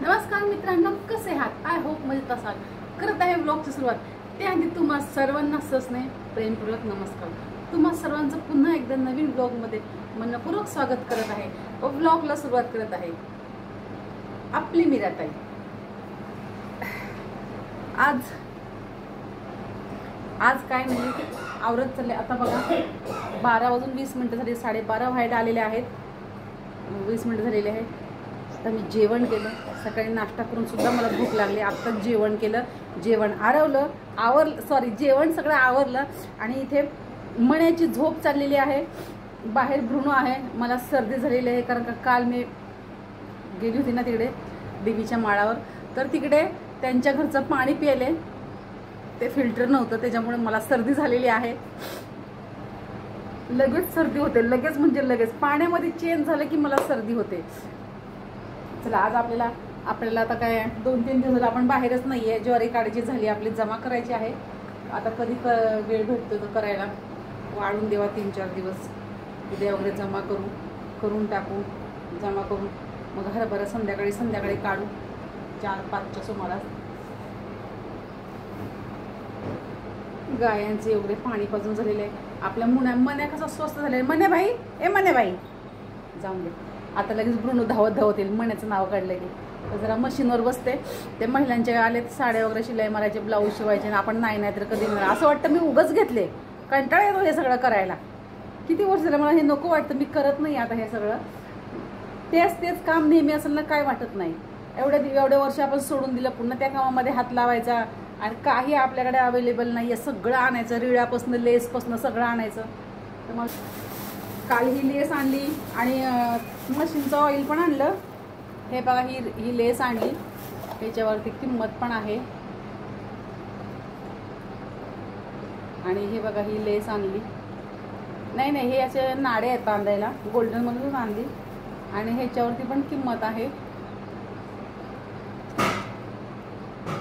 नमस्कार मित्रांनो, कसे आहात? आय होप मजेत असाल. करत आहे ब्लॉगची सुरुवात. त्याआधी तुम्हा सर्वांना ससने प्रेमपूर्वक नमस्कार. तुम्हा सर्वांचं पुन्हा एकदा नवीन ब्लॉगमध्ये मनपूर्वक स्वागत करत आहे व ब्लॉगला सुरुवात करत आहे आपली मीराताई. आज काय नाही, आवरत चालले. आता बघा 12:20 झाले, 12:30 व्हायला आलेले आहेत. 20 मिनिटं झालेले आहेत. आता मी जेवण केलं. सकाळी नाश्ता करून सुद्धा मला भूक लागली. आत्ताच जेवण केलं. जेवण सगळं आवरलं आणि इथे मण्याची झोप चाललेली आहे. बाहेर भ्रूण आहे. मला सर्दी झालेली आहे कारण का काल मी गेली होती ना तिकडे देवीच्या माळावर, तर तिकडे त्यांच्या घरचं पाणी प्यायले, ते फिल्टर नव्हतं, त्याच्यामुळे मला सर्दी झालेली आहे. लगेच सर्दी होते, लगेच म्हणजे लगेच पाण्यामध्ये चेंज झालं की मला सर्दी होते. चला, आज आपल्याला आता काय 2-3 दिवस आपण बाहेरच नाही आहे. ज्वारी काढायची झाली, आपली जमा करायची आहे. आता कधी वेळ भेटतो तर करायला वाढून देवा 3-4 दिवस. उद्या वगैरे जमा करून टाकू, जमा करून मग हरभरा संध्याकाळी काढू 4-5च्या सुमारास. गायांचे एवढे पाणी पाजून झालेले आहे. आपल्या मन्या कसा स्वस्त झाले. मने बाई जाऊन दे. आता लगेच भ्रूण धावत येईल मण्याचं नाव काढलं की. तर जरा मशीनवर बसते. ते महिलांच्या आले साड्या वगैरे शिलाई मारायचे, ब्लाऊज शिवायचे, आणि आपण नाही तर कधी मिळणार असं वाटतं. मी उगाच घेतले, कंटाळा येतो हे सगळं करायला. किती वर्ष झालं मला हे नको वाटतं. मी करत नाही आता हे सगळं. तेच काम नेहमी असेल ना, काय वाटत नाही. एवढे वर्ष आपण सोडून दिलं, पुन्हा त्या कामामध्ये हात लावायचा आणि काही आपल्याकडे अवेलेबल नाही आहे. सगळं आणायचं, रिळ्यापासून लेसपासून सगळं आणायचं. तर मग काल ही लेस आणली आणि मशीनचं ऑइल पण आणलं. हे बघा, ही लेस आणली, त्याच्यावरती किंमत पण आहे. आणि हे बघा, ही लेस आणली. नाही हे असे नाडे आहेत बांधायला, गोल्डन म्हणून आणली. आणि ह्याच्यावरती पण किंमत आहे.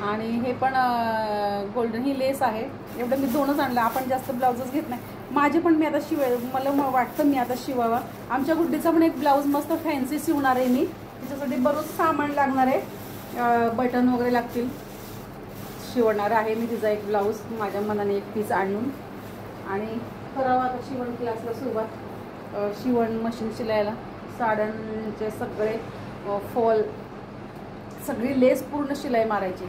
आणि हे पण गोल्डन ही लेस आहे. एवढं मी 2च आणलं. आपण जास्त ब्लाउजच घेत नाही. माझे पण मी आता मला वाटतं मी आता शिवावा. आमच्या गुड्डीचा पण एक ब्लाऊज मस्त फॅन्सी शिवणार आहे मी. त्याच्यासाठी बरंच सामान लागणार आहे. बटन वगैरे लागतील. शिवणार आहे मी तिचा एक ब्लाऊज माझ्या मनाने एक पीस आणून. आणि करावं आता शिवण क्लासला सुरुवात. शिवण मशीन शिलायला, साड्यांचे सगळे फॉल, सगळी लेस पूर्ण शिलाई मारायची.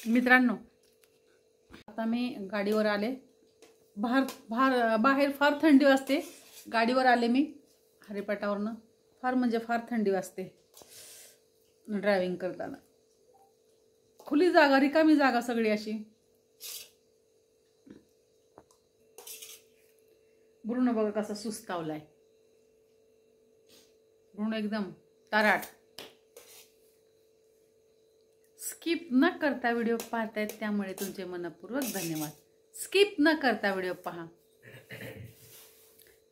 मित्रांनो, आता मी गाडीवर आले. बाहेर फार थंडी वाजते. गाडीवर आले मी हरिपाटावरनं. फार थंडी वाजते ड्रायव्हिंग करताना. खुली जागा, रिकामी जागा सगळी अशी. भ्रूण बघा कसा सुस्तावलाय. भ्रूण एकदम तराट. स्किप न करता व्हिडिओ पाहतायत त्यामुळे तुमचे मनपूर्वक धन्यवाद. स्किप न करता व्हिडिओ पहा.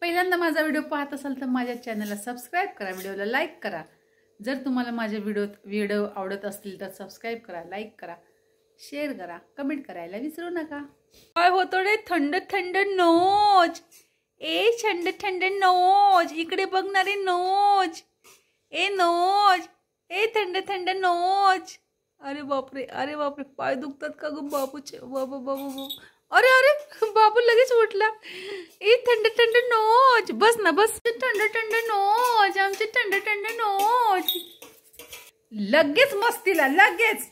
पहिल्यांदा माझा व्हिडिओ पाहत असाल तर माझ्या चॅनलला सबस्क्राईब करा, व्हिडिओला लाईक करा. जर तुम्हाला माझे व्हिडिओ आवडत असतील तर सबस्क्राईब करा, लाईक करा, शेअर करा, कमेंट करायला विसरू नका. काय होतो रे? थंड नोज. थंड नोज. इकडे बघणारे नोज. नोज. थंड नोज. अरे बापरे, पाय दुखतात का ग बाबूचे? बाबू. अरे बाबू लगेच उठला. थंड नोज. बस ना, बस. थंड नोज. आमचे थंड नोज. लगेच मस्तीला, लगेच.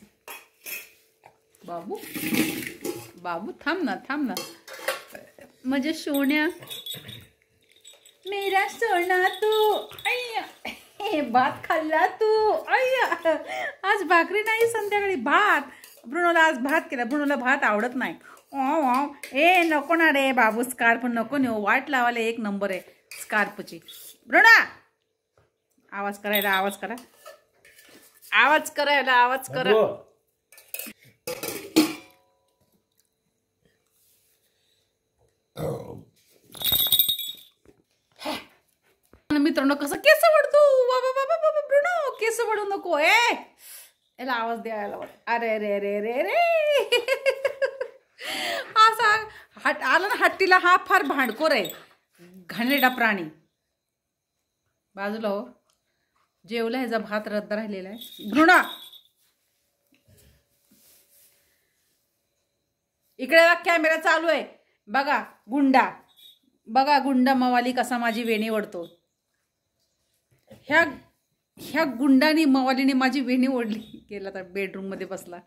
बाबू थांब ना. म्हणजे सोन्या, मेरा सोना तू. भात खाल्ला तू. आज भाकरी नाही, संध्याकाळी भात. भ्रूणाला आज भात केला. भ्रूणाला भात आवडत नाही. नको ना रे बाबू, स्कार्फ नको नेऊ. वाट लावायला एक नंबर आहे स्कार्फची. भ्रूणा, आवाज करा. आवाज करा. ब्रुनो कसं केस वडतो, बाबा बाबा बाबा ब्रुनो केस वडू नको याला आवाज द्यायला वाट. अरे रे रे रे रे असा आला ना हट्टीला. हा फार भांडखोर आहे, घाणेरडा प्राणी. बाजूला हो, जेवला, ह्याचा भात रद्द राहिलेला आहे. ब्रुनो इकडे कॅमेरा चालू आहे, बघा गुंडा, बघा गुंडा मवाली कसा माझी वेणी ओढतो. ह्या गुंडानी मवालीने माझी वेणी ओढली. गेला तर बेडरूम मध्ये बसला.